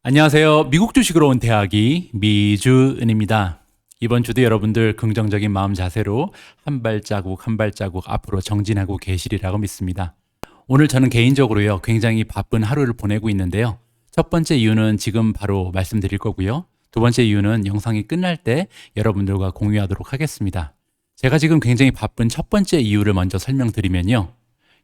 안녕하세요. 미국 주식으로 온 대학이 미주은입니다. 이번 주도 여러분들 긍정적인 마음 자세로 한 발자국 한 발자국 앞으로 정진하고 계시리라고 믿습니다. 오늘 저는 개인적으로요, 굉장히 바쁜 하루를 보내고 있는데요. 첫 번째 이유는 지금 바로 말씀드릴 거고요. 두 번째 이유는 영상이 끝날 때 여러분들과 공유하도록 하겠습니다. 제가 지금 굉장히 바쁜 첫 번째 이유를 먼저 설명드리면요.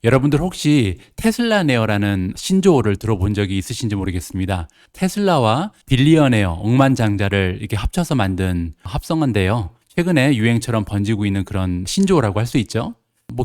여러분들 혹시 테슬라 네어라는 신조어를 들어본 적이 있으신지 모르겠습니다. 테슬라와 빌리언에어, 억만장자를 이렇게 합쳐서 만든 합성어인데요. 최근에 유행처럼 번지고 있는 그런 신조어라고 할 수 있죠.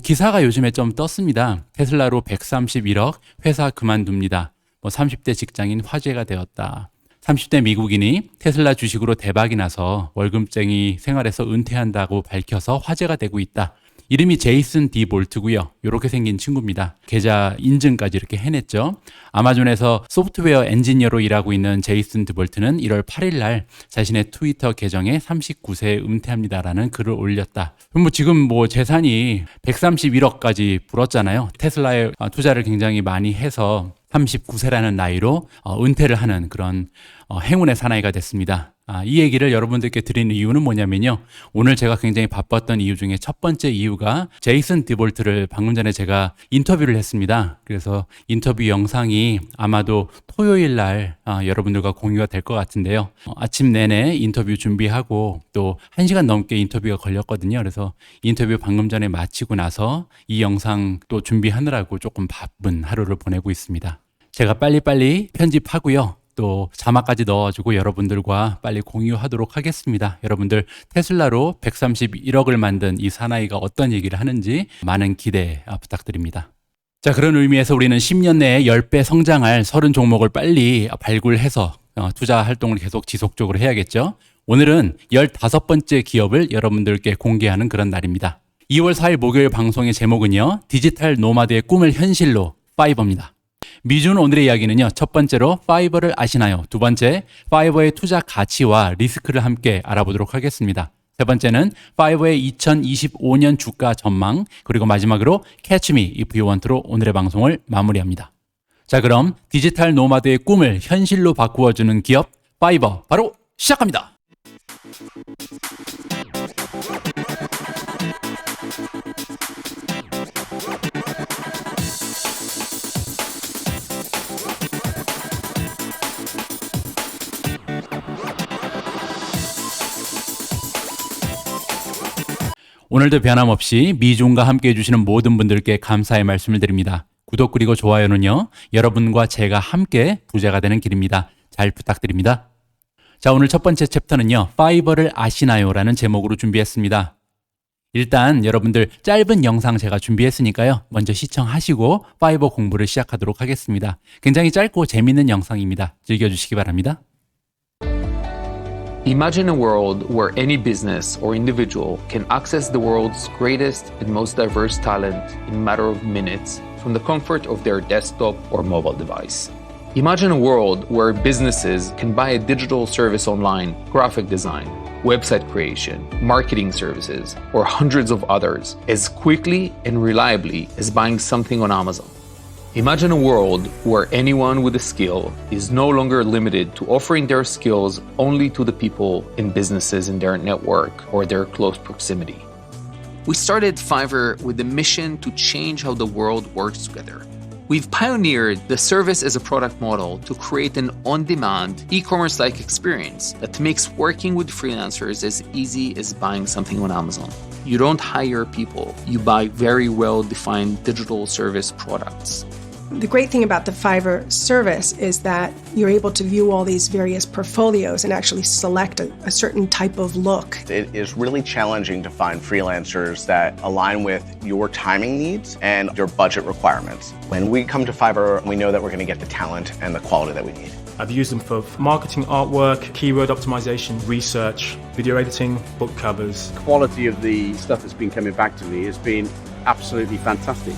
기사가 요즘에 좀 떴습니다. 테슬라로 131억, 회사 그만둡니다. 30대 직장인 화제가 되었다. 30대 미국인이 테슬라 주식으로 대박이 나서 월급쟁이 생활에서 은퇴한다고 밝혀서 화제가 되고 있다. 이름이 제이슨 디 볼트고요. 이렇게 생긴 친구입니다. 계좌 인증까지 이렇게 해냈죠. 아마존에서 소프트웨어 엔지니어로 일하고 있는 제이슨 디 볼트는 1월 8일 날 자신의 트위터 계정에 39세에 은퇴합니다라는 글을 올렸다. 그럼 지금 재산이 131억까지 불었잖아요. 테슬라에 투자를 굉장히 많이 해서 39세라는 나이로 은퇴를 하는 그런 행운의 사나이가 됐습니다. 이 얘기를 여러분들께 드리는 이유는 뭐냐면요. 오늘 제가 굉장히 바빴던 이유 중에 첫 번째 이유가 제이슨 디볼트를 방금 전에 제가 인터뷰를 했습니다. 그래서 인터뷰 영상이 아마도 토요일 날 여러분들과 공유가 될 것 같은데요. 아침 내내 인터뷰 준비하고 또 1시간 넘게 인터뷰가 걸렸거든요. 그래서 인터뷰 방금 전에 마치고 나서 이 영상 또 준비하느라고 조금 바쁜 하루를 보내고 있습니다. 제가 빨리빨리 편집하고요. 또 자막까지 넣어가지고 여러분들과 빨리 공유하도록 하겠습니다. 여러분들 테슬라로 131억을 만든 이 사나이가 어떤 얘기를 하는지 많은 기대 부탁드립니다. 자, 그런 의미에서 우리는 10년 내에 10배 성장할 30 종목을 빨리 발굴해서 투자 활동을 계속 지속적으로 해야겠죠. 오늘은 15번째 기업을 여러분들께 공개하는 그런 날입니다. 2월 4일 목요일 방송의 제목은요, 디지털 노마드의 꿈을 현실로 파이버입니다. 미준 오늘의 이야기는요, 첫 번째로 파이버를 아시나요? 두 번째, 파이버의 투자 가치와 리스크를 함께 알아보도록 하겠습니다. 세 번째는 파이버의 2025년 주가 전망, 그리고 마지막으로 Catch Me If You Want로 오늘의 방송을 마무리합니다. 자, 그럼 디지털 노마드의 꿈을 현실로 바꾸어주는 기업 파이버 바로 시작합니다. 오늘도 변함없이 미중과 함께 해주시는 모든 분들께 감사의 말씀을 드립니다. 구독 그리고 좋아요는요, 여러분과 제가 함께 부자가 되는 길입니다. 잘 부탁드립니다. 자, 오늘 첫 번째 챕터는요, 파이버를 아시나요? 라는 제목으로 준비했습니다. 일단 여러분들 짧은 영상 제가 준비했으니까요, 먼저 시청하시고 파이버 공부를 시작하도록 하겠습니다. 굉장히 짧고 재밌는 영상입니다. 즐겨주시기 바랍니다. Imagine a world where any business or individual can access the world's greatest and most diverse talent in a matter of minutes from the comfort of their desktop or mobile device. Imagine a world where businesses can buy a digital service online, graphic design, website creation, marketing services, or hundreds of others as quickly and reliably as buying something on Amazon. Imagine a world where anyone with a skill is no longer limited to offering their skills only to the people and businesses in their network or their close proximity. We started Fiverr with the mission to change how the world works together. We've pioneered the service as a product model to create an on-demand, e-commerce-like experience that makes working with freelancers as easy as buying something on Amazon. You don't hire people, you buy very well-defined digital service products. The great thing about the Fiverr service is that you're able to view all these various portfolios and actually select a certain type of look. It is really challenging to find freelancers that align with your timing needs and your budget requirements. When we come to Fiverr, we know that we're going to get the talent and the quality that we need. I've used them for marketing, artwork, keyword optimization, research, video editing, book covers. Quality of the stuff that's been coming back to me has been absolutely fantastic.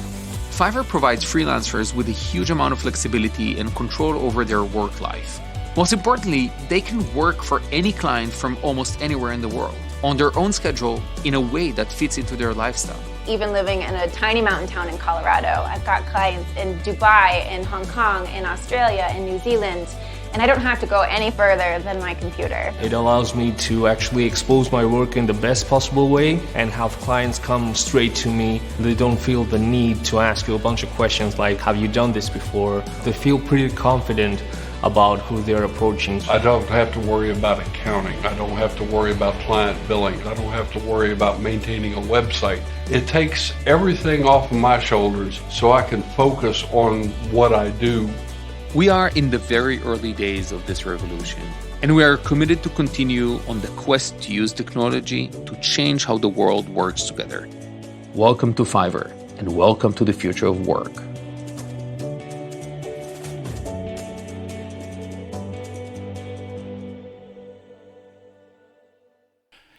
Fiverr provides freelancers with a huge amount of flexibility and control over their work life. Most importantly, they can work for any client from almost anywhere in the world, on their own schedule, in a way that fits into their lifestyle. Even living in a tiny mountain town in Colorado, I've got clients in Dubai, in Hong Kong, in Australia, in New Zealand, and I don't have to go any further than my computer. It allows me to actually expose my work in the best possible way and have clients come straight to me. They don't feel the need to ask you a bunch of questions like, have you done this before? They feel pretty confident about who they're approaching. I don't have to worry about accounting. I don't have to worry about client billing. I don't have to worry about maintaining a website. It takes everything off of my shoulders so I can focus on what I do. We are in the very early days of this revolution, and we are committed to continue on the quest to use technology to change how the world works together. Welcome to Fiverr, and welcome to the future of work.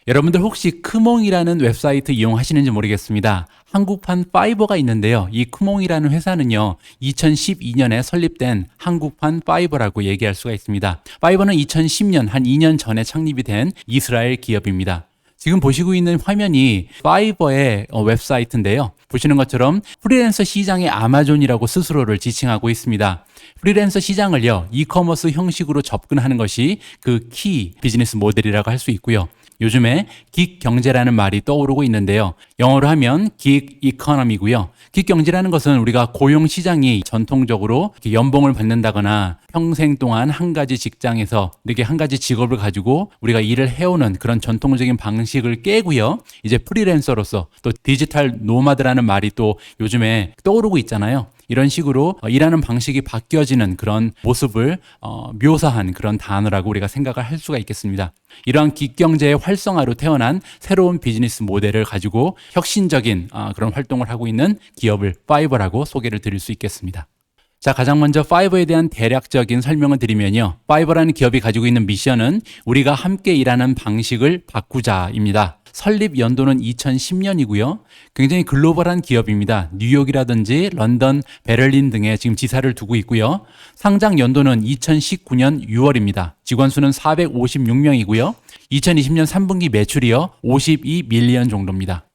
여러분들 혹시 크몽이라는 웹사이트 이용하시는지 모르겠습니다. 한국판 파이버가 있는데요. 이 크몽이라는 회사는요, 2012년에 설립된 한국판 파이버라고 얘기할 수가 있습니다. 파이버는 2010년, 한 2년 전에 창립이 된 이스라엘 기업입니다. 지금 보시고 있는 화면이 파이버의 웹사이트인데요. 보시는 것처럼 프리랜서 시장의 아마존이라고 스스로를 지칭하고 있습니다. 프리랜서 시장을요, 이커머스 형식으로 접근하는 것이 그 키 비즈니스 모델이라고 할 수 있고요. 요즘에 긱 경제라는 말이 떠오르고 있는데요. 영어로 하면 긱 이코노미고요. 긱 경제라는 것은 우리가 고용 시장이 전통적으로 연봉을 받는다거나 평생 동안 한 가지 직장에서 이렇게 한 가지 직업을 가지고 우리가 일을 해오는 그런 전통적인 방식을 깨고요. 이제 프리랜서로서 또 디지털 노마드라는 말이 또 요즘에 떠오르고 있잖아요. 이런 식으로 일하는 방식이 바뀌어지는 그런 모습을 묘사한 그런 단어라고 우리가 생각을 할 수가 있겠습니다. 이러한 기경제의 활성화로 태어난 새로운 비즈니스 모델을 가지고 혁신적인 그런 활동을 하고 있는 기업을 파이버라고 소개를 드릴 수 있겠습니다. 자, 가장 먼저 파이버에 대한 대략적인 설명을 드리면요. 파이버라는 기업이 가지고 있는 미션은 우리가 함께 일하는 방식을 바꾸자입니다. 설립 연도는 2010년이고요. 굉장히 글로벌한 기업입니다. 뉴욕이라든지 런던, 베를린 등에 지금 지사를 두고 있고요. 상장 연도는 2019년 6월입니다. 직원 수는 456명이고요. 2020년 3분기 매출이요, 52밀리언 정도입니다.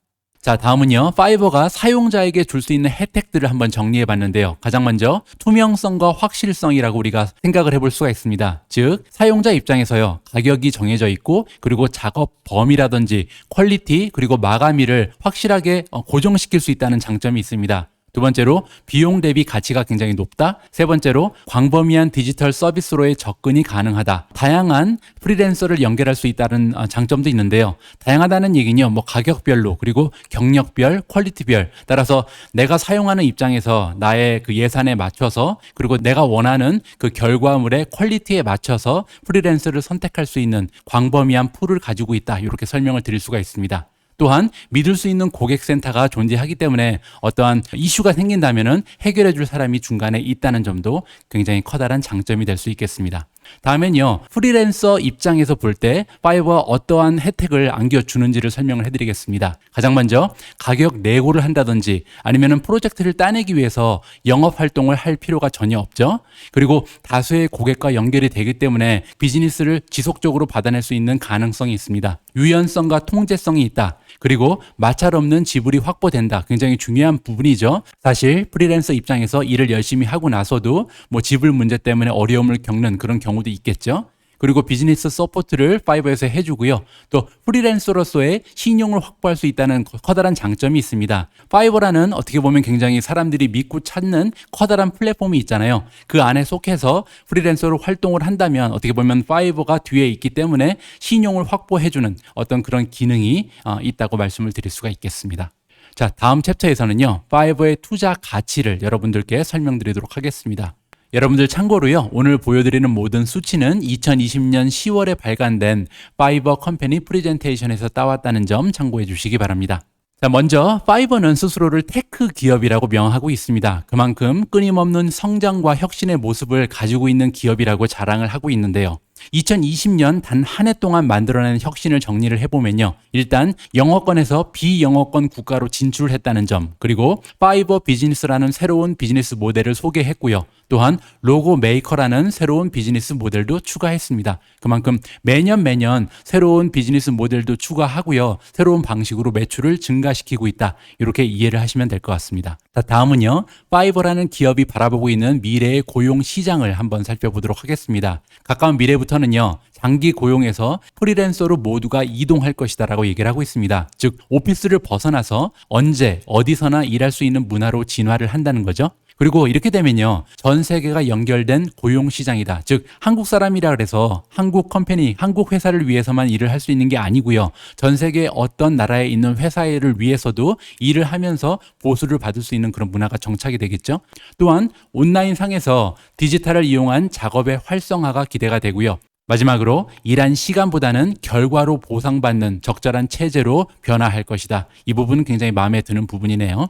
자, 다음은요, 파이버가 사용자에게 줄 수 있는 혜택들을 한번 정리해 봤는데요. 가장 먼저 투명성과 확실성이라고 우리가 생각을 해볼 수가 있습니다. 즉, 사용자 입장에서요, 가격이 정해져 있고, 그리고 작업 범위라든지 퀄리티, 그리고 마감일을 확실하게 고정시킬 수 있다는 장점이 있습니다. 두 번째로 비용 대비 가치가 굉장히 높다. 세 번째로 광범위한 디지털 서비스로의 접근이 가능하다. 다양한 프리랜서를 연결할 수 있다는 장점도 있는데요. 다양하다는 얘기는요, 뭐 가격별로, 그리고 경력별, 퀄리티별 따라서 내가 사용하는 입장에서 나의 그 예산에 맞춰서, 그리고 내가 원하는 그 결과물의 퀄리티에 맞춰서 프리랜서를 선택할 수 있는 광범위한 풀을 가지고 있다. 이렇게 설명을 드릴 수가 있습니다. 또한 믿을 수 있는 고객센터가 존재하기 때문에 어떠한 이슈가 생긴다면은 해결해 줄 사람이 중간에 있다는 점도 굉장히 커다란 장점이 될 수 있겠습니다. 다음엔요, 프리랜서 입장에서 볼 때 파이버가 어떠한 혜택을 안겨주는지를 설명을 해드리겠습니다. 가장 먼저 가격 내고를 한다든지 아니면은 프로젝트를 따내기 위해서 영업 활동을 할 필요가 전혀 없죠. 그리고 다수의 고객과 연결이 되기 때문에 비즈니스를 지속적으로 받아낼 수 있는 가능성이 있습니다. 유연성과 통제성이 있다. 그리고 마찰 없는 지불이 확보된다. 굉장히 중요한 부분이죠. 사실 프리랜서 입장에서 일을 열심히 하고 나서도 뭐 지불 문제 때문에 어려움을 겪는 그런 경우도 있겠죠. 그리고 비즈니스 서포트를 파이버에서 해주고요. 또 프리랜서로서의 신용을 확보할 수 있다는 커다란 장점이 있습니다. 파이버라는 어떻게 보면 굉장히 사람들이 믿고 찾는 커다란 플랫폼이 있잖아요. 그 안에 속해서 프리랜서로 활동을 한다면 어떻게 보면 파이버가 뒤에 있기 때문에 신용을 확보해주는 어떤 그런 기능이 있다고 말씀을 드릴 수가 있겠습니다. 자, 다음 챕터에서는요, 파이버의 투자 가치를 여러분들께 설명드리도록 하겠습니다. 여러분들 참고로요, 오늘 보여드리는 모든 수치는 2020년 10월에 발간된 파이버 컴퍼니 프레젠테이션에서 따왔다는 점 참고해 주시기 바랍니다. 자, 먼저 파이버는 스스로를 테크 기업이라고 명하고 있습니다. 그만큼 끊임없는 성장과 혁신의 모습을 가지고 있는 기업이라고 자랑을 하고 있는데요. 2020년 단 한 해 동안 만들어낸 혁신을 정리를 해보면요. 일단 영어권에서 비영어권 국가로 진출했다는 점, 그리고 파이버 비즈니스라는 새로운 비즈니스 모델을 소개했고요. 또한 로고 메이커라는 새로운 비즈니스 모델도 추가했습니다. 그만큼 매년 새로운 비즈니스 모델도 추가하고요. 새로운 방식으로 매출을 증가시키고 있다. 이렇게 이해를 하시면 될 것 같습니다. 자, 다음은요. 파이버라는 기업이 바라보고 있는 미래의 고용 시장을 한번 살펴보도록 하겠습니다. 가까운 미래부터는요. 장기 고용에서 프리랜서로 모두가 이동할 것이다라고 얘기를 하고 있습니다. 즉, 오피스를 벗어나서 언제 어디서나 일할 수 있는 문화로 진화를 한다는 거죠. 그리고 이렇게 되면요. 전 세계가 연결된 고용 시장이다. 즉, 한국 사람이라 그래서 한국 컴퍼니, 한국 회사를 위해서만 일을 할 수 있는 게 아니고요. 전 세계 어떤 나라에 있는 회사를 위해서도 일을 하면서 보수를 받을 수 있는 그런 문화가 정착이 되겠죠. 또한 온라인 상에서 디지털을 이용한 작업의 활성화가 기대가 되고요. 마지막으로 일한 시간보다는 결과로 보상받는 적절한 체제로 변화할 것이다. 이 부분은 굉장히 마음에 드는 부분이네요.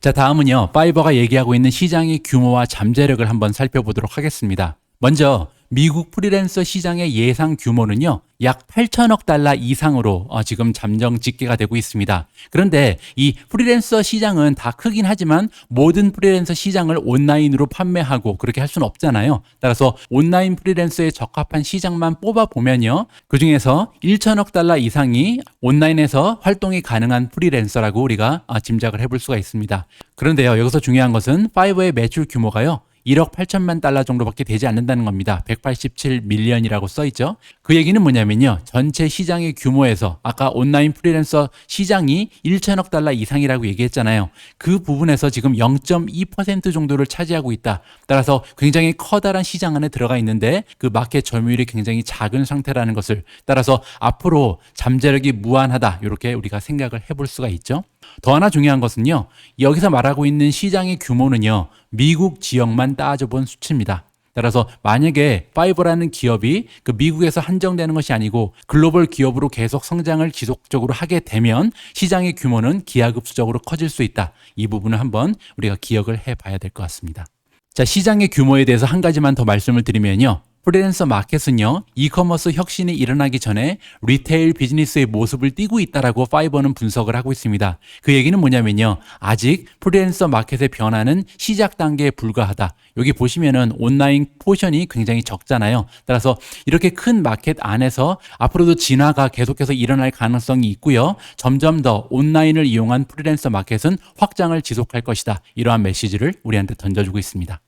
자, 다음은요. 파이버가 얘기하고 있는 시장의 규모와 잠재력을 한번 살펴보도록 하겠습니다. 먼저 미국 프리랜서 시장의 예상 규모는요. 약 8천억 달러 이상으로 지금 잠정 집계가 되고 있습니다. 그런데 이 프리랜서 시장은 다 크긴 하지만 모든 프리랜서 시장을 온라인으로 판매하고 그렇게 할 수는 없잖아요. 따라서 온라인 프리랜서에 적합한 시장만 뽑아보면요. 그중에서 1천억 달러 이상이 온라인에서 활동이 가능한 프리랜서라고 우리가 짐작을 해볼 수가 있습니다. 그런데요. 여기서 중요한 것은 파이버의 매출 규모가요. 1억 8천만 달러 정도밖에 되지 않는다는 겁니다. 187밀리언이라고 써있죠. 그 얘기는 뭐냐면요. 전체 시장의 규모에서 아까 온라인 프리랜서 시장이 1천억 달러 이상이라고 얘기했잖아요. 그 부분에서 지금 0.2% 정도를 차지하고 있다. 따라서 굉장히 커다란 시장 안에 들어가 있는데 그 마켓 점유율이 굉장히 작은 상태라는 것을 따라서 앞으로 잠재력이 무한하다. 이렇게 우리가 생각을 해볼 수가 있죠. 더 하나 중요한 것은요. 여기서 말하고 있는 시장의 규모는요. 미국 지역만 따져본 수치입니다. 따라서 만약에 파이버라는 기업이 그 미국에서 한정되는 것이 아니고 글로벌 기업으로 계속 성장을 지속적으로 하게 되면 시장의 규모는 기하급수적으로 커질 수 있다. 이 부분을 한번 우리가 기억을 해봐야 될 것 같습니다. 자, 시장의 규모에 대해서 한 가지만 더 말씀을 드리면요. 프리랜서 마켓은요, 이커머스 혁신이 일어나기 전에 리테일 비즈니스의 모습을 띠고 있다라고 파이버는 분석을 하고 있습니다. 그 얘기는 뭐냐면요, 아직 프리랜서 마켓의 변화는 시작 단계에 불과하다. 여기 보시면은 온라인 포션이 굉장히 적잖아요. 따라서 이렇게 큰 마켓 안에서 앞으로도 진화가 계속해서 일어날 가능성이 있고요. 점점 더 온라인을 이용한 프리랜서 마켓은 확장을 지속할 것이다. 이러한 메시지를 우리한테 던져주고 있습니다.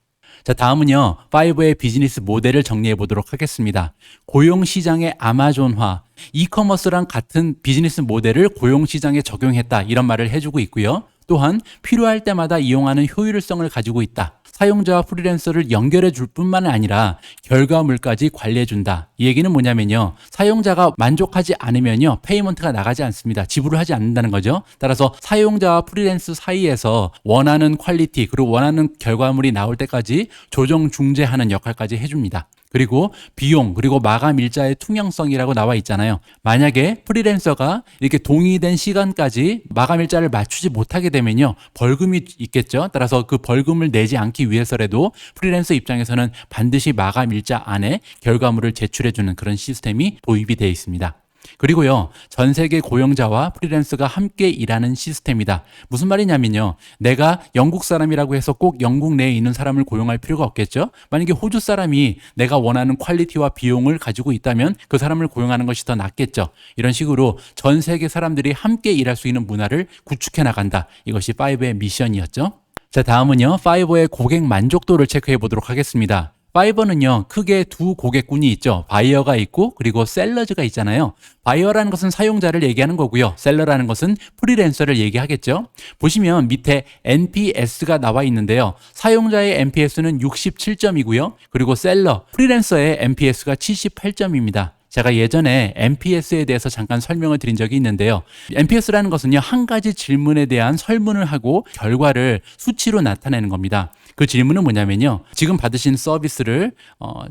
자, 다음은요. 파이버의 비즈니스 모델을 정리해 보도록 하겠습니다. 고용시장의 아마존화, 이커머스랑 같은 비즈니스 모델을 고용시장에 적용했다. 이런 말을 해주고 있고요. 또한 필요할 때마다 이용하는 효율성을 가지고 있다. 사용자와 프리랜서를 연결해 줄 뿐만 아니라 결과물까지 관리해 준다. 이 얘기는 뭐냐면요. 사용자가 만족하지 않으면요. 페이먼트가 나가지 않습니다. 지불을 하지 않는다는 거죠. 따라서 사용자와 프리랜서 사이에서 원하는 퀄리티 그리고 원하는 결과물이 나올 때까지 조정 중재하는 역할까지 해줍니다. 그리고 비용 그리고 마감 일자의 투명성이라고 나와 있잖아요. 만약에 프리랜서가 이렇게 동의된 시간까지 마감 일자를 맞추지 못하게 되면요. 벌금이 있겠죠. 따라서 그 벌금을 내지 않기 위해서라도 프리랜서 입장에서는 반드시 마감 일자 안에 결과물을 제출해주는 그런 시스템이 도입이 되어 있습니다. 그리고요, 전 세계 고용자와 프리랜서가 함께 일하는 시스템이다. 무슨 말이냐면요, 내가 영국 사람이라고 해서 꼭 영국 내에 있는 사람을 고용할 필요가 없겠죠. 만약에 호주 사람이 내가 원하는 퀄리티와 비용을 가지고 있다면 그 사람을 고용하는 것이 더 낫겠죠. 이런 식으로 전 세계 사람들이 함께 일할 수 있는 문화를 구축해 나간다. 이것이 파이버의 미션이었죠. 자, 다음은요, 파이버의 고객 만족도를 체크해 보도록 하겠습니다. 파이버는요, 크게 두 고객군이 있죠. 바이어가 있고 그리고 셀러즈가 있잖아요. 바이어라는 것은 사용자를 얘기하는 거고요. 셀러라는 것은 프리랜서를 얘기하겠죠. 보시면 밑에 NPS가 나와 있는데요. 사용자의 NPS는 67점이고요. 그리고 셀러, 프리랜서의 NPS가 78점입니다. 제가 예전에 NPS에 대해서 잠깐 설명을 드린 적이 있는데요. NPS라는 것은요, 한 가지 질문에 대한 설문을 하고 결과를 수치로 나타내는 겁니다. 그 질문은 뭐냐면요. 지금 받으신 서비스를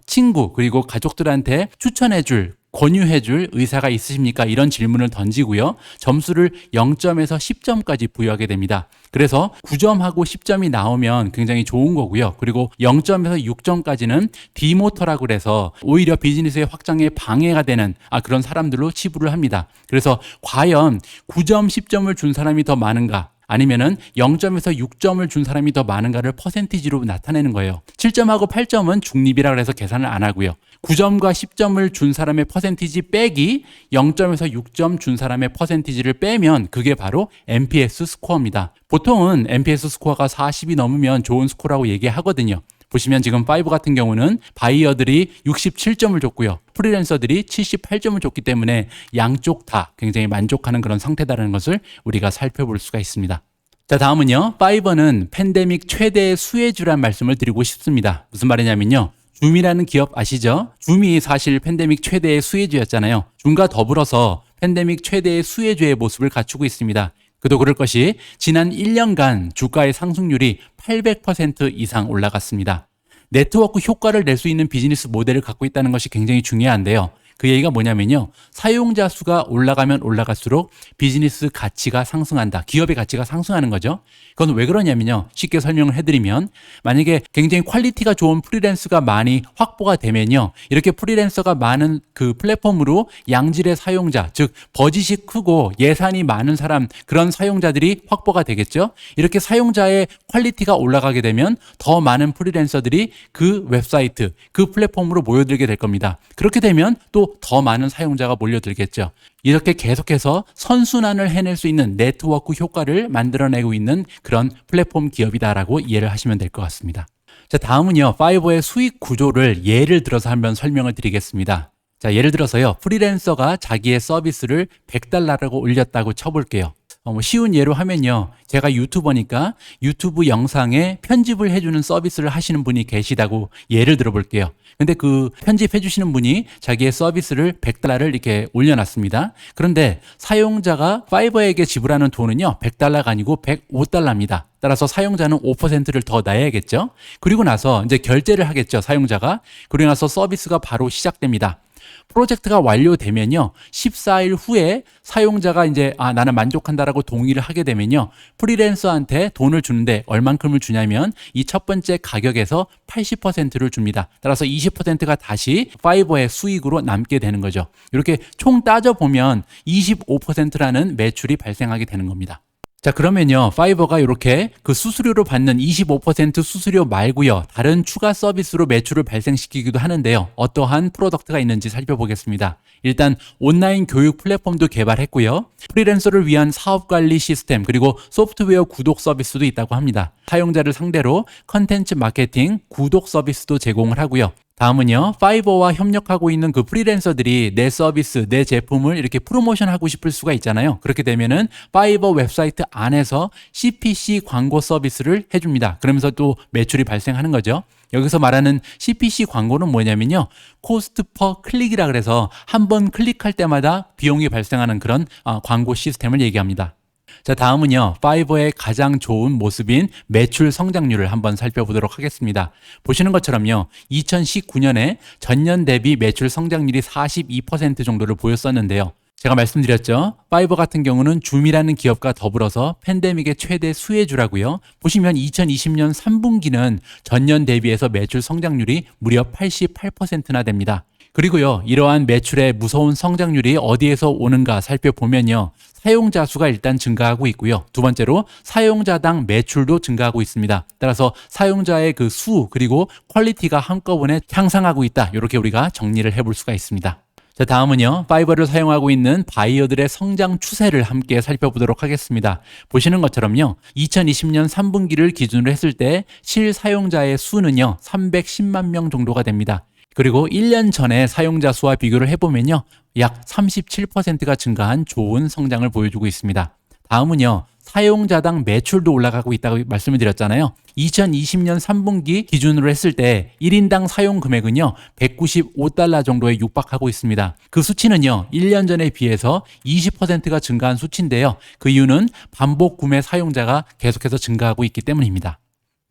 친구 그리고 가족들한테 추천해줄 권유해줄 의사가 있으십니까? 이런 질문을 던지고요. 점수를 0점에서 10점까지 부여하게 됩니다. 그래서 9점하고 10점이 나오면 굉장히 좋은 거고요. 그리고 0점에서 6점까지는 디모터라고 해서 오히려 비즈니스의 확장에 방해가 되는 그런 사람들로 치부를 합니다. 그래서 과연 9점, 10점을 준 사람이 더 많은가? 아니면은 0점에서 6점을 준 사람이 더 많은가를 퍼센티지로 나타내는 거예요. 7점하고 8점은 중립이라 그래서 계산을 안 하고요. 9점과 10점을 준 사람의 퍼센티지 빼기 0점에서 6점 준 사람의 퍼센티지를 빼면 그게 바로 NPS 스코어입니다. 보통은 NPS 스코어가 40이 넘으면 좋은 스코어라고 얘기하거든요. 보시면 지금 5 같은 경우는 바이어들이 67점을 줬고요. 프리랜서들이 78점을 줬기 때문에 양쪽 다 굉장히 만족하는 그런 상태다라는 것을 우리가 살펴볼 수가 있습니다. 자, 다음은요. 파이버는 팬데믹 최대의 수혜주란 말씀을 드리고 싶습니다. 무슨 말이냐면요. 줌이라는 기업 아시죠? 줌이 사실 팬데믹 최대의 수혜주였잖아요. 줌과 더불어서 팬데믹 최대의 수혜주의 모습을 갖추고 있습니다. 그도 그럴 것이 지난 1년간 주가의 상승률이 800% 이상 올라갔습니다. 네트워크 효과를 낼 수 있는 비즈니스 모델을 갖고 있다는 것이 굉장히 중요한데요. 그 얘기가 뭐냐면요. 사용자 수가 올라가면 올라갈수록 비즈니스 가치가 상승한다. 기업의 가치가 상승하는 거죠. 그건 왜 그러냐면요. 쉽게 설명을 해드리면 만약에 굉장히 퀄리티가 좋은 프리랜서가 많이 확보가 되면요. 이렇게 프리랜서가 많은 그 플랫폼으로 양질의 사용자, 즉 버짓이 크고 예산이 많은 사람, 그런 사용자들이 확보가 되겠죠. 이렇게 사용자의 퀄리티가 올라가게 되면 더 많은 프리랜서들이 그 웹사이트, 그 플랫폼으로 모여들게 될 겁니다. 그렇게 되면 또 더 많은 사용자가 몰려들겠죠. 이렇게 계속해서 선순환을 해낼 수 있는 네트워크 효과를 만들어내고 있는 그런 플랫폼 기업이다라고 이해를 하시면 될 것 같습니다. 자, 다음은요. 파이버의 수익 구조를 예를 들어서 한번 설명을 드리겠습니다. 자, 예를 들어서요. 프리랜서가 자기의 서비스를 $100라고 올렸다고 쳐볼게요. 쉬운 예로 하면요. 제가 유튜버니까 유튜브 영상에 편집을 해주는 서비스를 하시는 분이 계시다고 예를 들어볼게요. 근데 그 편집해 주시는 분이 자기의 서비스를 $100를 이렇게 올려놨습니다. 그런데 사용자가 파이버에게 지불하는 돈은요, $100가 아니고 $105입니다. 따라서 사용자는 5%를 더 내야겠죠. 그리고 나서 이제 결제를 하겠죠, 사용자가. 그리고 나서 서비스가 바로 시작됩니다. 프로젝트가 완료되면요, 14일 후에 사용자가 이제 나는 만족한다라고 동의를 하게 되면요, 프리랜서한테 돈을 주는데 얼만큼을 주냐면 이 첫 번째 가격에서 80%를 줍니다. 따라서 20%가 다시 파이버의 수익으로 남게 되는 거죠. 이렇게 총 따져보면 25%라는 매출이 발생하게 되는 겁니다. 자, 그러면요, 파이버가 이렇게 그 수수료로 받는 25% 수수료 말고요, 다른 추가 서비스로 매출을 발생시키기도 하는데요. 어떠한 프로덕트가 있는지 살펴보겠습니다. 일단 온라인 교육 플랫폼도 개발했고요. 프리랜서를 위한 사업 관리 시스템, 그리고 소프트웨어 구독 서비스도 있다고 합니다. 사용자를 상대로 컨텐츠 마케팅, 구독 서비스도 제공을 하고요. 다음은요, 파이버와 협력하고 있는 그 프리랜서들이 내 서비스, 내 제품을 이렇게 프로모션하고 싶을 수가 있잖아요. 그렇게 되면은 파이버 웹사이트 안에서 CPC 광고 서비스를 해줍니다. 그러면서 또 매출이 발생하는 거죠. 여기서 말하는 CPC 광고는 뭐냐면요, 코스트 퍼 클릭이라 그래서 한 번 클릭할 때마다 비용이 발생하는 그런 광고 시스템을 얘기합니다. 자, 다음은요, 파이버의 가장 좋은 모습인 매출 성장률을 한번 살펴보도록 하겠습니다. 보시는 것처럼요, 2019년에 전년 대비 매출 성장률이 42% 정도를 보였었는데요. 제가 말씀드렸죠. 파이버 같은 경우는 줌이라는 기업과 더불어서 팬데믹의 최대 수혜주라고요. 보시면 2020년 3분기는 전년 대비해서 매출 성장률이 무려 88%나 됩니다. 그리고요, 이러한 매출의 무서운 성장률이 어디에서 오는가 살펴보면요, 사용자 수가 일단 증가하고 있고요. 두 번째로 사용자당 매출도 증가하고 있습니다. 따라서 사용자의 그 수 그리고 퀄리티가 한꺼번에 향상하고 있다. 이렇게 우리가 정리를 해볼 수가 있습니다. 자, 다음은요, 파이버를 사용하고 있는 바이어들의 성장 추세를 함께 살펴보도록 하겠습니다. 보시는 것처럼요, 2020년 3분기를 기준으로 했을 때 실사용자의 수는요, 310만 명 정도가 됩니다. 그리고 1년 전에 사용자 수와 비교를 해보면요, 약 37%가 증가한 좋은 성장을 보여주고 있습니다. 다음은요, 사용자당 매출도 올라가고 있다고 말씀을 드렸잖아요. 2020년 3분기 기준으로 했을 때 1인당 사용 금액은요, $195 정도에 육박하고 있습니다. 그 수치는요, 1년 전에 비해서 20%가 증가한 수치인데요. 그 이유는 반복 구매 사용자가 계속해서 증가하고 있기 때문입니다.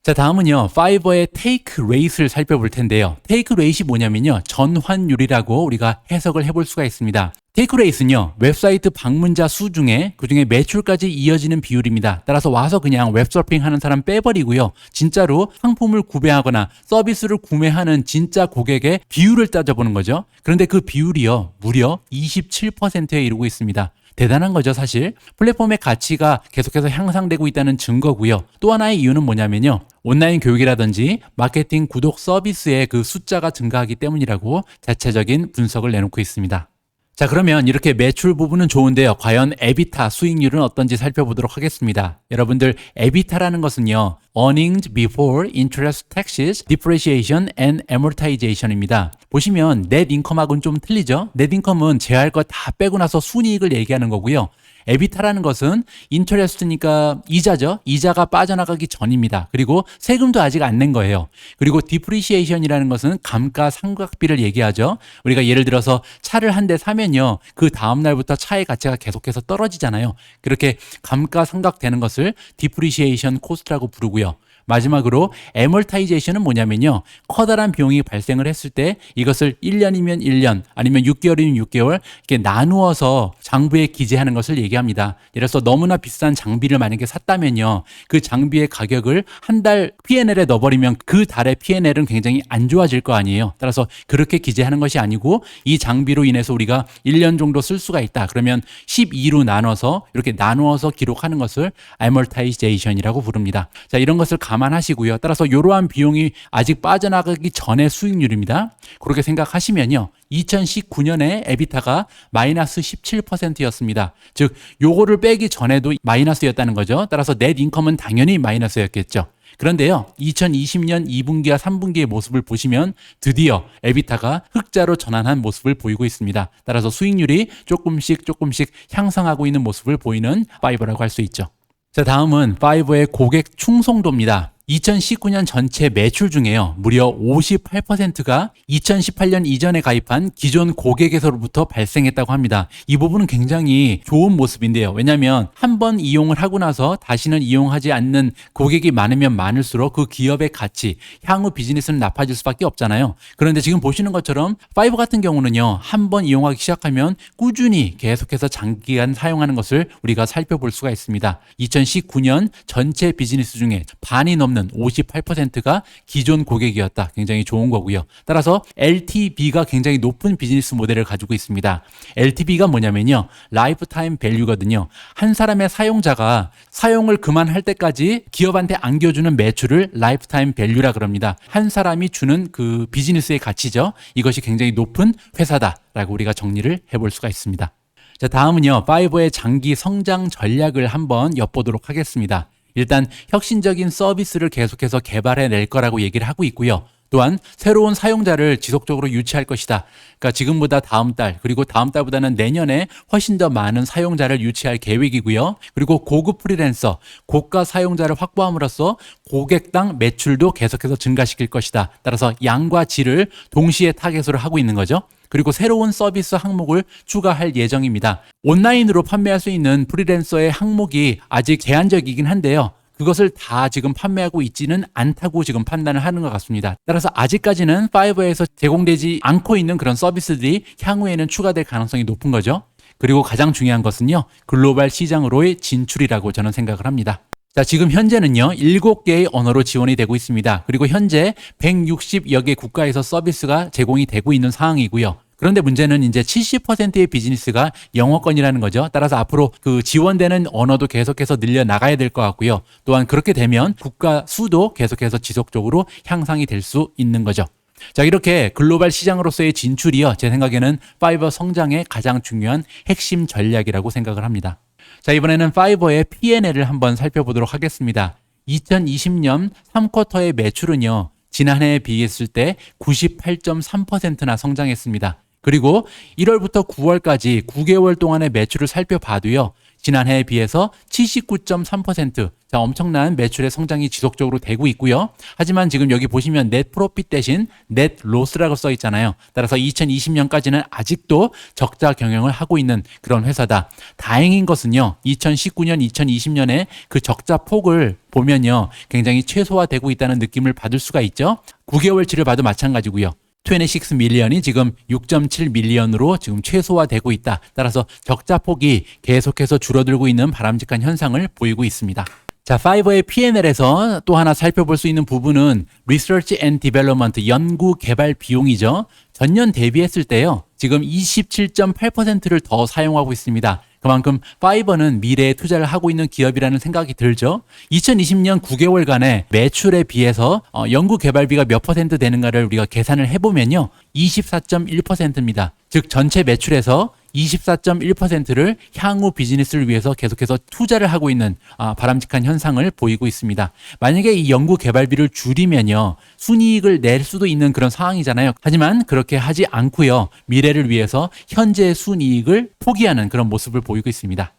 자, 다음은요, 파이버의 테이크 레이트를 살펴볼 텐데요. 테이크 레이트이 뭐냐면요, 전환율이라고 우리가 해석을 해볼 수가 있습니다. 테이크 레이트는요, 웹사이트 방문자 수 중에 그중에 매출까지 이어지는 비율입니다. 따라서 와서 그냥 웹서핑 하는 사람 빼버리고요, 진짜로 상품을 구매하거나 서비스를 구매하는 진짜 고객의 비율을 따져보는 거죠. 그런데 그 비율이요, 무려 27%에 이르고 있습니다. 대단한 거죠, 사실. 플랫폼의 가치가 계속해서 향상되고 있다는 증거고요. 또 하나의 이유는 뭐냐면요. 온라인 교육이라든지 마케팅 구독 서비스의 그 숫자가 증가하기 때문이라고 자체적인 분석을 내놓고 있습니다. 자, 그러면 이렇게 매출 부분은 좋은데요. 과연 에비타 수익률은 어떤지 살펴보도록 하겠습니다. 여러분들, 에비타라는 것은요, Earnings Before Interest, Taxes, Depreciation and Amortization입니다. 보시면 net income하고는 좀 틀리죠? net income은 제할 거 다 빼고 나서 순이익을 얘기하는 거고요. 에비타라는 것은 인터레스트니까 이자죠. 이자가 빠져나가기 전입니다. 그리고 세금도 아직 안 낸 거예요. 그리고 디프리시에이션이라는 것은 감가상각비를 얘기하죠. 우리가 예를 들어서 차를 한 대 사면요, 그 다음 날부터 차의 가치가 계속해서 떨어지잖아요. 그렇게 감가상각되는 것을 디프리시에이션 코스트라고 부르고요. 마지막으로 애멀타이제이션은 뭐냐면요, 커다란 비용이 발생을 했을 때 이것을 1년이면 1년 아니면 6개월이면 6개월 이렇게 나누어서 장부에 기재하는 것을 얘기합니다. 예를 들어서 너무나 비싼 장비를 만약에 샀다면요, 그 장비의 가격을 한 달 P&L에 넣어버리면 그 달의 P&L은 굉장히 안 좋아질 거 아니에요. 따라서 그렇게 기재하는 것이 아니고 이 장비로 인해서 우리가 1년 정도 쓸 수가 있다. 그러면 12로 나눠서 이렇게 나누어서 기록하는 것을 애멀타이제이션이라고 부릅니다. 자, 이런 것을 감안하시고요. 따라서 이러한 비용이 아직 빠져나가기 전의 수익률입니다. 그렇게 생각하시면요, 2019년에 에비타가 마이너스 17%였습니다. 즉, 요거를 빼기 전에도 마이너스였다는 거죠. 따라서 넷 인컴은 당연히 마이너스였겠죠. 그런데요, 2020년 2분기와 3분기의 모습을 보시면 드디어 에비타가 흑자로 전환한 모습을 보이고 있습니다. 따라서 수익률이 조금씩 향상하고 있는 모습을 보이는 파이버라고 할 수 있죠. 자, 다음은 파이버의 고객 충성도입니다. 2019년 전체 매출 중에요, 무려 58%가 2018년 이전에 가입한 기존 고객에서로부터 발생했다고 합니다. 이 부분은 굉장히 좋은 모습인데요. 왜냐하면 한 번 이용을 하고 나서 다시는 이용하지 않는 고객이 많으면 많을수록 그 기업의 가치, 향후 비즈니스는 나빠질 수밖에 없잖아요. 그런데 지금 보시는 것처럼 파이버 같은 경우는요, 한 번 이용하기 시작하면 꾸준히 계속해서 장기간 사용하는 것을 우리가 살펴볼 수가 있습니다. 2019년 전체 비즈니스 중에 반이 넘는 58%가 기존 고객이었다. 굉장히 좋은 거고요. 따라서 LTV가 굉장히 높은 비즈니스 모델을 가지고 있습니다. LTV가 뭐냐면요, 라이프타임 밸류거든요. 한 사람의 사용자가 사용을 그만할 때까지 기업한테 안겨주는 매출을 라이프타임 밸류라 그럽니다. 한 사람이 주는 그 비즈니스의 가치죠. 이것이 굉장히 높은 회사다라고 우리가 정리를 해볼 수가 있습니다. 자, 다음은요, 파이버의 장기 성장 전략을 한번 엿보도록 하겠습니다. 일단 혁신적인 서비스를 계속해서 개발해낼 거라고 얘기를 하고 있고요. 또한 새로운 사용자를 지속적으로 유치할 것이다. 그러니까 지금보다 다음 달, 그리고 다음 달보다는 내년에 훨씬 더 많은 사용자를 유치할 계획이고요. 그리고 고급 프리랜서, 고가 사용자를 확보함으로써 고객당 매출도 계속해서 증가시킬 것이다. 따라서 양과 질을 동시에 타겟으로 하고 있는 거죠. 그리고 새로운 서비스 항목을 추가할 예정입니다. 온라인으로 판매할 수 있는 프리랜서의 항목이 아직 제한적이긴 한데요, 그것을 다 지금 판매하고 있지는 않다고 지금 판단을 하는 것 같습니다. 따라서 아직까지는 파이버에서 제공되지 않고 있는 그런 서비스들이 향후에는 추가될 가능성이 높은 거죠. 그리고 가장 중요한 것은요, 글로벌 시장으로의 진출이라고 저는 생각을 합니다. 자, 지금 현재는요, 7개의 언어로 지원이 되고 있습니다. 그리고 현재 160여 개 국가에서 서비스가 제공이 되고 있는 상황이고요. 그런데 문제는 이제 70%의 비즈니스가 영어권이라는 거죠. 따라서 앞으로 그 지원되는 언어도 계속해서 늘려 나가야 될 것 같고요. 또한 그렇게 되면 국가 수도 계속해서 지속적으로 향상이 될 수 있는 거죠. 자, 이렇게 글로벌 시장으로서의 진출이요, 제 생각에는 파이버 성장의 가장 중요한 핵심 전략이라고 생각을 합니다. 자, 이번에는 파이버의 P&L을 한번 살펴보도록 하겠습니다. 2020년 3쿼터의 매출은요, 지난해에 비했을 때 98.3%나 성장했습니다. 그리고 1월부터 9월까지 9개월 동안의 매출을 살펴봐도요, 지난해에 비해서 79.3%, 자, 엄청난 매출의 성장이 지속적으로 되고 있고요. 하지만 지금 여기 보시면 넷 프로핏 대신 넷 로스라고 써 있잖아요. 따라서 2020년까지는 아직도 적자 경영을 하고 있는 그런 회사다. 다행인 것은요, 2019년, 2020년에 그 적자 폭을 보면요, 굉장히 최소화되고 있다는 느낌을 받을 수가 있죠. 9개월치를 봐도 마찬가지고요. 26 밀리언이 지금 6.7 밀리언으로 지금 최소화되고 있다. 따라서 적자 폭이 계속해서 줄어들고 있는 바람직한 현상을 보이고 있습니다. 자, 파이버의 P&L에서 또 하나 살펴볼 수 있는 부분은 Research and Development, 연구 개발 비용이죠. 전년 대비했을 때요, 지금 27.8%를 더 사용하고 있습니다. 그만큼 파이버는 미래에 투자를 하고 있는 기업이라는 생각이 들죠. 2020년 9개월간의 매출에 비해서 연구 개발비가 몇 퍼센트 되는가를 우리가 계산을 해보면요. 24.1%입니다. 즉 전체 매출에서 24.1%를 향후 비즈니스를 위해서 계속해서 투자를 하고 있는 바람직한 현상을 보이고 있습니다. 만약에 이 연구 개발비를 줄이면요. 순이익을 낼 수도 있는 그런 상황이잖아요. 하지만 그렇게 하지 않고요. 미래를 위해서 현재의 순이익을 포기하는 그런 모습을 보이고 있습니다.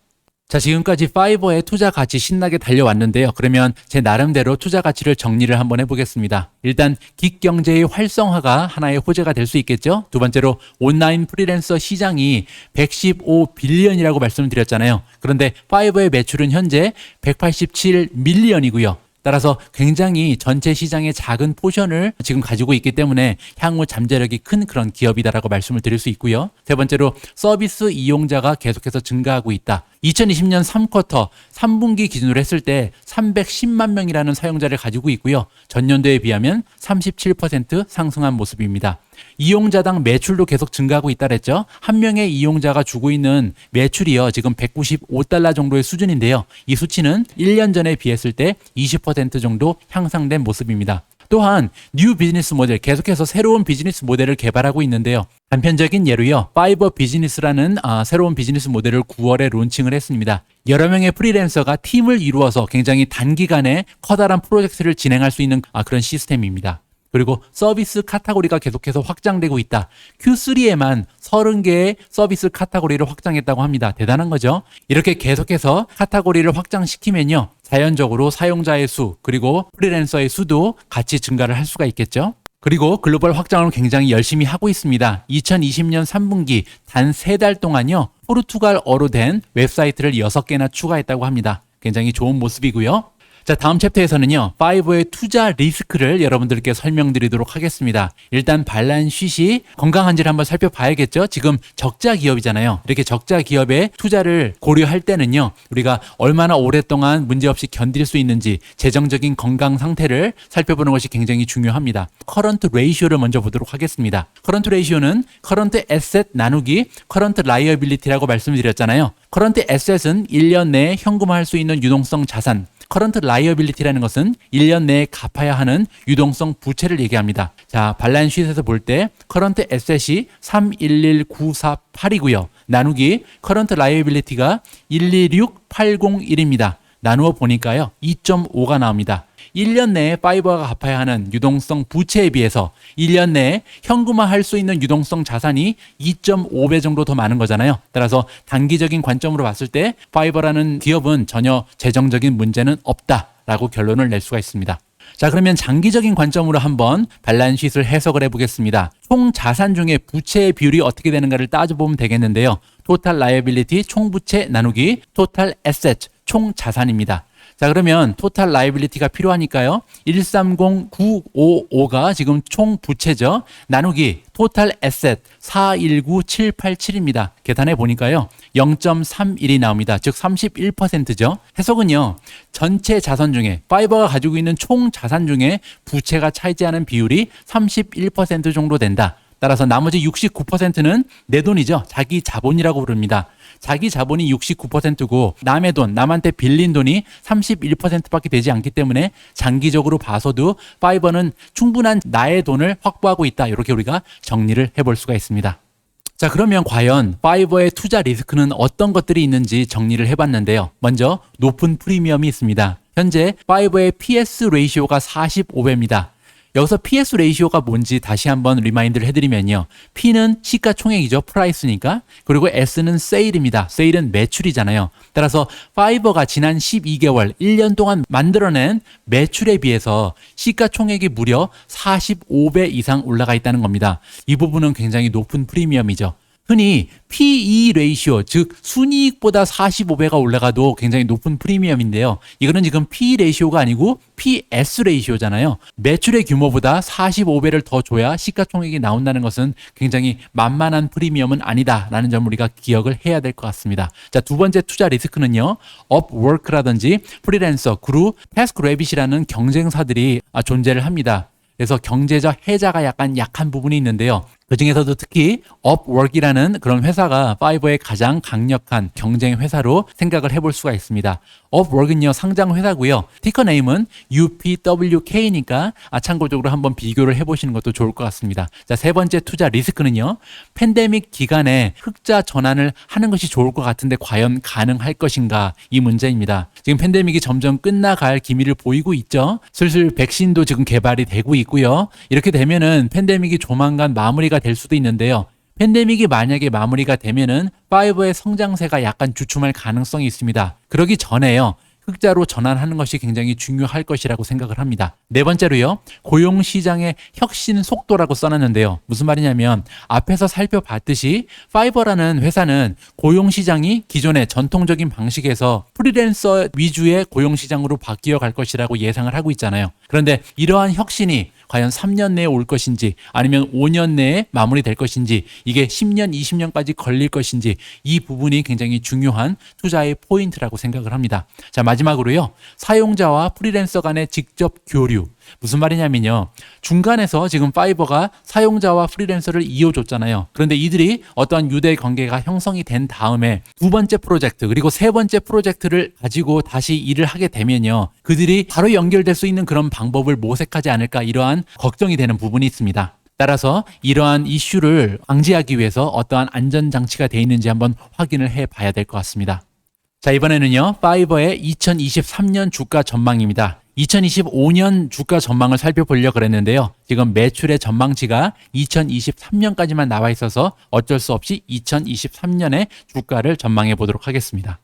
자, 지금까지 파이버의 투자 가치 신나게 달려왔는데요. 그러면 제 나름대로 투자 가치를 정리를 한번 해보겠습니다. 일단 긱 경제의 활성화가 하나의 호재가 될 수 있겠죠. 두 번째로 온라인 프리랜서 시장이 115빌리언이라고 말씀을 드렸잖아요. 그런데 파이버의 매출은 현재 187밀리언이고요. 따라서 굉장히 전체 시장의 작은 포션을 지금 가지고 있기 때문에 향후 잠재력이 큰 그런 기업이다라고 말씀을 드릴 수 있고요. 세 번째로 서비스 이용자가 계속해서 증가하고 있다. 2020년 3쿼터 3분기 기준으로 했을 때 310만 명이라는 사용자를 가지고 있고요. 전년도에 비하면 37% 상승한 모습입니다. 이용자당 매출도 계속 증가하고 있다 그랬죠. 한 명의 이용자가 주고 있는 매출이요. 지금 $195 정도의 수준인데요. 이 수치는 1년 전에 비했을 때 20% 정도 향상된 모습입니다. 또한 뉴 비즈니스 모델, 계속해서 새로운 비즈니스 모델을 개발하고 있는데요. 단편적인 예로요. 파이버 비즈니스라는 새로운 비즈니스 모델을 9월에 론칭을 했습니다. 여러 명의 프리랜서가 팀을 이루어서 굉장히 단기간에 커다란 프로젝트를 진행할 수 있는 그런 시스템입니다. 그리고 서비스 카테고리가 계속해서 확장되고 있다. Q3에만 30개의 서비스 카테고리를 확장했다고 합니다. 대단한 거죠. 이렇게 계속해서 카테고리를 확장시키면요. 자연적으로 사용자의 수 그리고 프리랜서의 수도 같이 증가를 할 수가 있겠죠. 그리고 글로벌 확장을 굉장히 열심히 하고 있습니다. 2020년 3분기 단 3달 동안요. 포르투갈어로 된 웹사이트를 6개나 추가했다고 합니다. 굉장히 좋은 모습이고요. 자, 다음 챕터에서는요. 파이버의 투자 리스크를 여러분들께 설명드리도록 하겠습니다. 일단 발란시시 건강한지를 한번 살펴봐야겠죠. 지금 적자 기업이잖아요. 이렇게 적자 기업의 투자를 고려할 때는요. 우리가 얼마나 오랫동안 문제없이 견딜 수 있는지 재정적인 건강 상태를 살펴보는 것이 굉장히 중요합니다. 커런트 레이시오를 먼저 보도록 하겠습니다. 커런트 레이시오는 커런트 에셋 나누기 커런트 라이어빌리티라고 말씀드렸잖아요. 커런트 에셋은 1년 내에 현금화할 수 있는 유동성 자산, 커런트 라이어빌리티라는 것은 1년 내에 갚아야 하는 유동성 부채를 얘기합니다. 자, 발란시트에서 볼 때 커런트 에셋이 311948이고요. 나누기 커런트 라이어빌리티가 126801입니다. 나누어 보니까요. 2.5가 나옵니다. 1년 내에 파이버가 갚아야 하는 유동성 부채에 비해서 1년 내에 현금화할 수 있는 유동성 자산이 2.5배 정도 더 많은 거잖아요. 따라서 단기적인 관점으로 봤을 때 파이버라는 기업은 전혀 재정적인 문제는 없다라고 결론을 낼 수가 있습니다. 자, 그러면 장기적인 관점으로 한번 발란시트를 해석을 해보겠습니다. 총 자산 중에 부채의 비율이 어떻게 되는가를 따져보면 되겠는데요. 토탈 라이어빌리티 총 부채 나누기 토탈 에셋 총 자산입니다. 자, 그러면 토탈 라이빌리티가 필요하니까요. 130955가 지금 총 부채죠. 나누기 토탈 에셋 419787입니다. 계산해 보니까요. 0.31이 나옵니다. 즉 31%죠. 해석은요. 전체 자산 중에 파이버가 가지고 있는 총 자산 중에 부채가 차지하는 비율이 31% 정도 된다. 따라서 나머지 69%는 내 돈이죠. 자기 자본이라고 부릅니다. 자기 자본이 69%고 남의 돈, 남한테 빌린 돈이 31%밖에 되지 않기 때문에 장기적으로 봐서도 파이버는 충분한 나의 돈을 확보하고 있다. 이렇게 우리가 정리를 해볼 수가 있습니다. 자, 그러면 과연 파이버의 투자 리스크는 어떤 것들이 있는지 정리를 해봤는데요. 먼저 높은 프리미엄이 있습니다. 현재 파이버의 PS 레이시오가 45배입니다. 여기서 PS 레이시오가 뭔지 다시 한번 리마인드를 해드리면요. P는 시가총액이죠. 프라이스니까. 그리고 S는 세일입니다. 세일은 매출이잖아요. 따라서 파이버가 지난 12개월, 1년 동안 만들어낸 매출에 비해서 시가총액이 무려 45배 이상 올라가 있다는 겁니다. 이 부분은 굉장히 높은 프리미엄이죠. 흔히 PE 레이시오, 즉 순이익보다 45배가 올라가도 굉장히 높은 프리미엄인데요. 이거는 지금 PE 레이시오가 아니고 PS 레이시오잖아요. 매출의 규모보다 45배를 더 줘야 시가총액이 나온다는 것은 굉장히 만만한 프리미엄은 아니다라는 점을 우리가 기억을 해야 될 것 같습니다. 자, 두 번째 투자 리스크는요. 업워크라든지 프리랜서, 그룹, 태스크래빗이라는 경쟁사들이 존재를 합니다. 그래서 경제적 해자가 약간 약한 부분이 있는데요. 그 중에서도 특히 업워크이라는 그런 회사가 파이버의 가장 강력한 경쟁 회사로 생각을 해볼 수가 있습니다. 업워크는요, 상장 회사고요. 티커 네임은 UPWK니까 참고적으로 한번 비교를 해보시는 것도 좋을 것 같습니다. 자, 세 번째 투자 리스크는요, 팬데믹 기간에 흑자 전환을 하는 것이 좋을 것 같은데 과연 가능할 것인가, 이 문제입니다. 지금 팬데믹이 점점 끝나갈 기미를 보이고 있죠. 슬슬 백신도 지금 개발이 되고 있고요. 이렇게 되면은 팬데믹이 조만간 마무리가 될 수도 있는데요. 팬데믹이 만약에 마무리가 되면은 파이버의 성장세가 약간 주춤할 가능성이 있습니다. 그러기 전에요, 흑자로 전환하는 것이 굉장히 중요할 것이라고 생각을 합니다. 네 번째로요, 고용시장의 혁신 속도라고 써놨는데요. 무슨 말이냐면 앞에서 살펴봤듯이 파이버라는 회사는 고용시장이 기존의 전통적인 방식에서 프리랜서 위주의 고용시장으로 바뀌어 갈 것이라고 예상을 하고 있잖아요. 그런데 이러한 혁신이 과연 3년 내에 올 것인지 아니면 5년 내에 마무리될 것인지, 이게 10년, 20년까지 걸릴 것인지, 이 부분이 굉장히 중요한 투자의 포인트라고 생각을 합니다. 자, 마지막으로요, 사용자와 프리랜서 간의 직접 교류. 무슨 말이냐면요, 중간에서 지금 파이버가 사용자와 프리랜서를 이어줬잖아요. 그런데 이들이 어떠한 유대 관계가 형성이 된 다음에 두 번째 프로젝트 그리고 세 번째 프로젝트를 가지고 다시 일을 하게 되면요, 그들이 바로 연결될 수 있는 그런 방법을 모색하지 않을까, 이러한 걱정이 되는 부분이 있습니다. 따라서 이러한 이슈를 방지하기 위해서 어떠한 안전장치가 되어 있는지 한번 확인을 해 봐야 될 것 같습니다. 자, 이번에는요, 파이버의 2023년 주가 전망입니다. 2025년 주가 전망을 살펴보려고 그랬는데요. 지금 매출의 전망치가 2023년까지만 나와 있어서 어쩔 수 없이 2023년의 주가를 전망해 보도록 하겠습니다.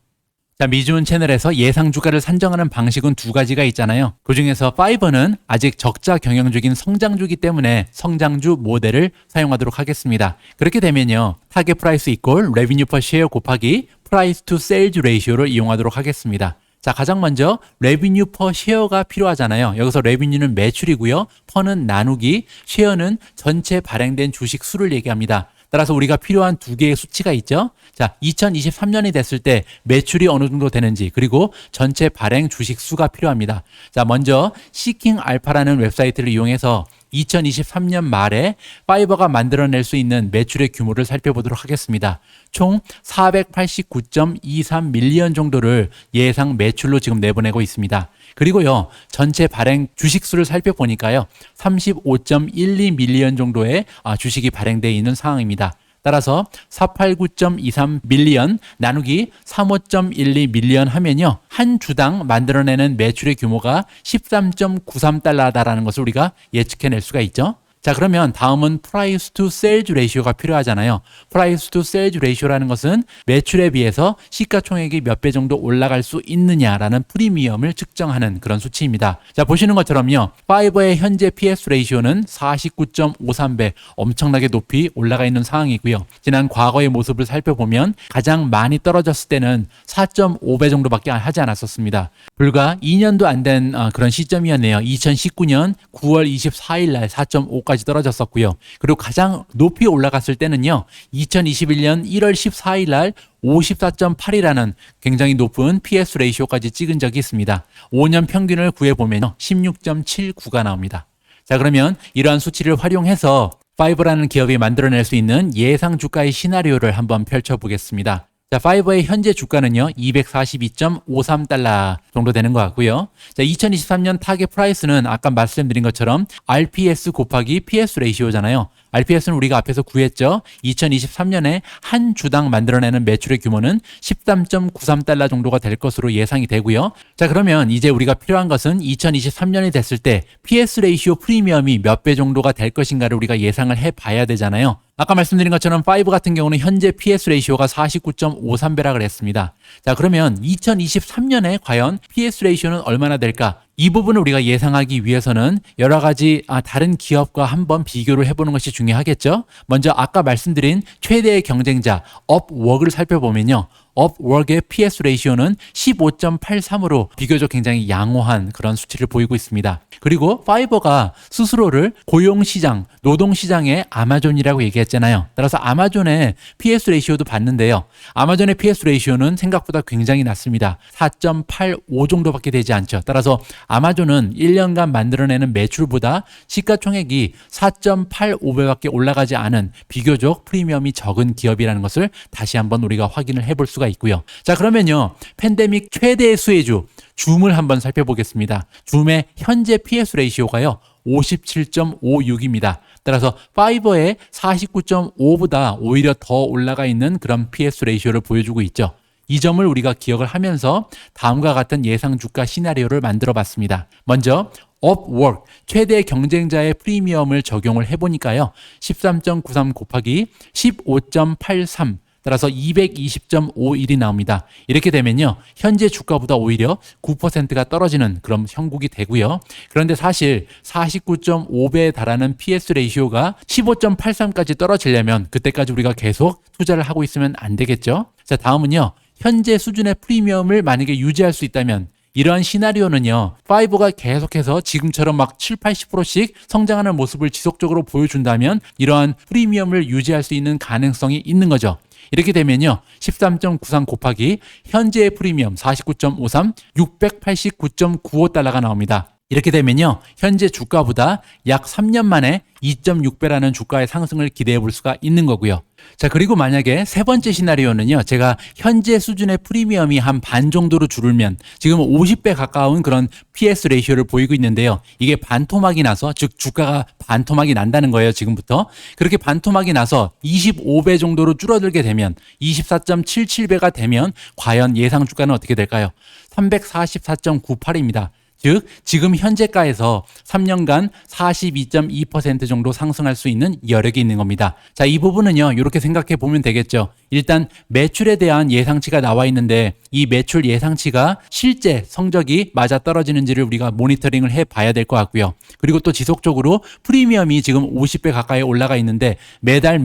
자, 미주은 채널에서 예상 주가를 산정하는 방식은 두 가지가 있잖아요. 그 중에서 파이버는 아직 적자 경영 중인 성장주이기 때문에 성장주 모델을 사용하도록 하겠습니다. 그렇게 되면요, 타겟 프라이스 이퀄 레비뉴 퍼 쉐어 곱하기 프라이스 투 세일즈 레이시오를 이용하도록 하겠습니다. 자, 가장 먼저 레비뉴 퍼 쉐어가 필요하잖아요. 여기서 레비뉴는 매출이고요, 퍼는 나누기, 쉐어는 전체 발행된 주식 수를 얘기합니다. 따라서 우리가 필요한 두 개의 수치가 있죠. 자, 2023년이 됐을 때 매출이 어느 정도 되는지, 그리고 전체 발행 주식 수가 필요합니다. 자, 먼저 시킹 알파라는 웹사이트를 이용해서 2023년 말에 파이버가 만들어낼 수 있는 매출의 규모를 살펴보도록 하겠습니다. 총 489.23 밀리언 정도를 예상 매출로 지금 내보내고 있습니다. 그리고요, 전체 발행 주식수를 살펴보니까요, 35.12 밀리언 정도의 주식이 발행되어 있는 상황입니다. 따라서 489.23 밀리언 나누기 35.12 밀리언 하면요, 한 주당 만들어내는 매출의 규모가 13.93달러다라는 것을 우리가 예측해낼 수가 있죠. 자, 그러면 다음은 프라이스 투 세일즈 레이시오가 필요하잖아요. 프라이스 투 세일즈 레이시오라는 것은 매출에 비해서 시가총액이 몇 배 정도 올라갈 수 있느냐라는 프리미엄을 측정하는 그런 수치입니다. 자, 보시는 것처럼요, 파이버의 현재 PS 레이시오는 49.53배, 엄청나게 높이 올라가 있는 상황이고요. 지난 과거의 모습을 살펴보면 가장 많이 떨어졌을 때는 4.5배 정도밖에 하지 않았었습니다. 불과 2년도 안 된 그런 시점이었네요. 2019년 9월 24일 날 4.5까지 떨어졌었고요. 그리고 가장 높이 올라갔을 때는요, 2021년 1월 14일 날 54.8이라는 굉장히 높은 PS 레이시오까지 찍은 적이 있습니다. 5년 평균을 구해보면 16.79가 나옵니다. 자, 그러면 이러한 수치를 활용해서 파이버라는 기업이 만들어낼 수 있는 예상 주가의 시나리오를 한번 펼쳐보겠습니다. 자, 파이버의 현재 주가는요, 242.53달러 정도 되는 것 같고요. 자, 2023년 타겟 프라이스는 아까 말씀드린 것처럼 RPS 곱하기 PS 레이시오잖아요. RPS는 우리가 앞에서 구했죠. 2023년에 한 주당 만들어내는 매출의 규모는 13.93달러 정도가 될 것으로 예상이 되고요. 자, 그러면 이제 우리가 필요한 것은 2023년이 됐을 때 PS 레이시오 프리미엄이 몇 배 정도가 될 것인가를 우리가 예상을 해봐야 되잖아요. 아까 말씀드린 것처럼 파이버 같은 경우는 현재 PS 레이시오가 49.53배라 그랬습니다. 자, 그러면 2023년에 과연 PS 레이시오는 얼마나 될까? 이 부분을 우리가 예상하기 위해서는 여러 가지 다른 기업과 한번 비교를 해보는 것이 중요하겠죠. 먼저 아까 말씀드린 최대의 경쟁자 업워크를 살펴보면요, 업워크의 PS 레이시오는 15.83으로 비교적 굉장히 양호한 그런 수치를 보이고 있습니다. 그리고 파이버가 스스로를 고용시장, 노동시장의 아마존이라고 얘기했잖아요. 따라서 아마존의 PS 레이시오도 봤는데요. 아마존의 PS 레이시오는 생각보다 굉장히 낮습니다. 4.85 정도밖에 되지 않죠. 따라서 아마존은 1년간 만들어내는 매출보다 시가총액이 4.85배밖에 올라가지 않은 비교적 프리미엄이 적은 기업이라는 것을 다시 한번 우리가 확인을 해볼 수가 있고요. 자, 그러면요. 팬데믹 최대 수혜주 줌을 한번 살펴보겠습니다. 줌의 현재 PS 레이시오가요. 57.56입니다. 따라서 파이버의 49.5보다 오히려 더 올라가 있는 그런 PS 레이시오를 보여주고 있죠. 이 점을 우리가 기억을 하면서 다음과 같은 예상 주가 시나리오를 만들어 봤습니다. 먼저 업워크 최대 경쟁자의 프리미엄을 적용을 해보니까요. 13.93 곱하기 15.83 따라서 220.51이 나옵니다. 이렇게 되면요. 현재 주가보다 오히려 9%가 떨어지는 그런 형국이 되고요. 그런데 사실 49.5배에 달하는 PS 레이시오가 15.83까지 떨어지려면 그때까지 우리가 계속 투자를 하고 있으면 안 되겠죠. 자, 다음은요. 현재 수준의 프리미엄을 만약에 유지할 수 있다면 이러한 시나리오는요. 파이버가 계속해서 지금처럼 막 7, 80%씩 성장하는 모습을 지속적으로 보여준다면 이러한 프리미엄을 유지할 수 있는 가능성이 있는 거죠. 이렇게 되면요. 13.93 곱하기 현재의 프리미엄 49.53, 689.95달러가 나옵니다. 이렇게 되면요. 현재 주가보다 약 3년 만에 2.6배라는 주가의 상승을 기대해 볼 수가 있는 거고요. 자, 그리고 만약에 세 번째 시나리오는요. 제가 현재 수준의 프리미엄이 한 반 정도로 줄으면 지금 50배 가까운 그런 PS 레이시오를 보이고 있는데요. 이게 반토막이 나서 즉 주가가 반토막이 난다는 거예요. 지금부터. 그렇게 반토막이 나서 25배 정도로 줄어들게 되면 24.77배가 되면 과연 예상 주가는 어떻게 될까요? 344.98입니다. 즉 지금 현재가에서 3년간 42.2% 정도 상승할 수 있는 여력이 있는 겁니다. 자, 이 부분은요. 이렇게 생각해 보면 되겠죠. 일단 매출에 대한 예상치가 나와 있는데 이 매출 예상치가 실제 성적이 맞아 떨어지는지를 우리가 모니터링을 해 봐야 될 것 같고요. 그리고 또 지속적으로 프리미엄이 지금 50배 가까이 올라가 있는데 매달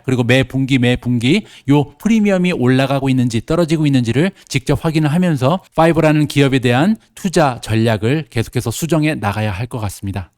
그리고 매 분기 요 프리미엄이 올라가고 있는지 떨어지고 있는지를 직접 확인을 하면서 파이버라는 기업에 대한 투자 전략을 계속해서 수정해 나가야 할 것 같습니다.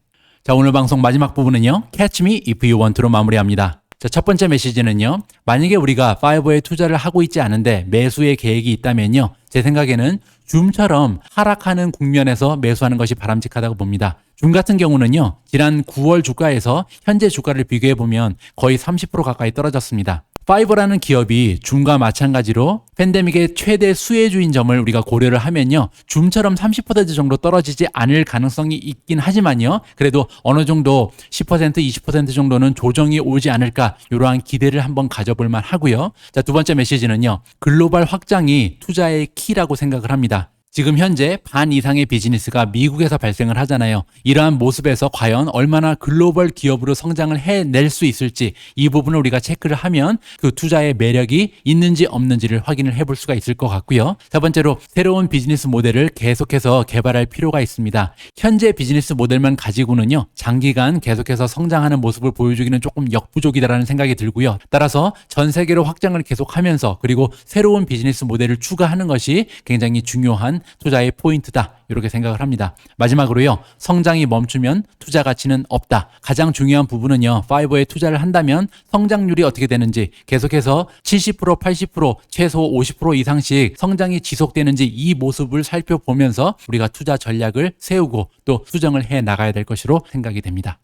자, 오늘 방송 마지막 부분은요. Catch me if you want to로 마무리합니다. 자, 첫 번째 메시지는요. 만약에 우리가 파이버에 투자를 하고 있지 않은데 매수의 계획이 있다면요. 제 생각에는 줌처럼 하락하는 국면에서 매수하는 것이 바람직하다고 봅니다. 줌 같은 경우는요. 지난 9월 주가에서 현재 주가를 비교해 보면 거의 30% 가까이 떨어졌습니다. 파이버라는 기업이 줌과 마찬가지로 팬데믹의 최대 수혜주인 점을 우리가 고려를 하면요. 줌처럼 30% 정도 떨어지지 않을 가능성이 있긴 하지만요. 그래도 어느 정도 10%, 20% 정도는 조정이 오지 않을까 이러한 기대를 한번 가져볼 만 하고요. 자, 두 번째 메시지는요. 글로벌 확장이 투자의 키라고 생각을 합니다. 지금 현재 반 이상의 비즈니스가 미국에서 발생을 하잖아요. 이러한 모습에서 과연 얼마나 글로벌 기업으로 성장을 해낼 수 있을지 이 부분을 우리가 체크를 하면 그 투자의 매력이 있는지 없는지를 확인을 해볼 수가 있을 것 같고요. 세 번째로 새로운 비즈니스 모델을 계속해서 개발할 필요가 있습니다. 현재 비즈니스 모델만 가지고는요. 장기간 계속해서 성장하는 모습을 보여주기는 조금 역부족이다라는 생각이 들고요. 따라서 전 세계로 확장을 계속하면서 그리고 새로운 비즈니스 모델을 추가하는 것이 굉장히 중요한 투자의 포인트다. 이렇게 생각을 합니다. 마지막으로요. 성장이 멈추면 투자 가치는 없다. 가장 중요한 부분은요. 파이버에 투자를 한다면 성장률이 어떻게 되는지 계속해서 70%, 80%, 최소 50% 이상씩 성장이 지속되는지 이 모습을 살펴보면서 우리가 투자 전략을 세우고 또 수정을 해 나가야 될 것으로 생각이 됩니다.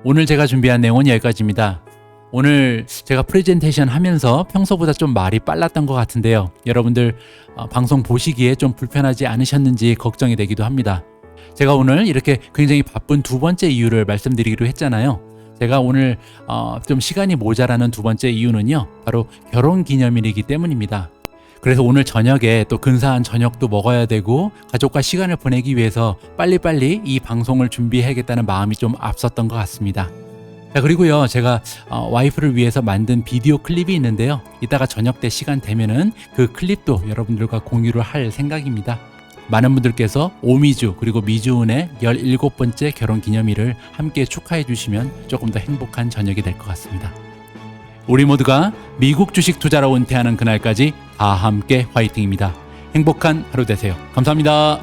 오늘 제가 준비한 내용은 여기까지입니다. 오늘 제가 프레젠테이션 하면서 평소보다 좀 말이 빨랐던 것 같은데요. 여러분들 방송 보시기에 좀 불편하지 않으셨는지 걱정이 되기도 합니다. 제가 오늘 이렇게 굉장히 바쁜 두 번째 이유를 말씀드리기로 했잖아요. 제가 오늘 좀 시간이 모자라는 두 번째 이유는요. 바로 결혼기념일이기 때문입니다. 그래서 오늘 저녁에 또 근사한 저녁도 먹어야 되고 가족과 시간을 보내기 위해서 빨리빨리 이 방송을 준비해야겠다는 마음이 좀 앞섰던 것 같습니다. 자, 그리고요, 제가 와이프를 위해서 만든 비디오 클립이 있는데요. 이따가 저녁 때 시간 되면은 그 클립도 여러분들과 공유를 할 생각입니다. 많은 분들께서 오미주 그리고 미주은의 17번째 결혼 기념일을 함께 축하해 주시면 조금 더 행복한 저녁이 될 것 같습니다. 우리 모두가 미국 주식 투자로 은퇴하는 그날까지 다 함께 화이팅입니다. 행복한 하루 되세요. 감사합니다.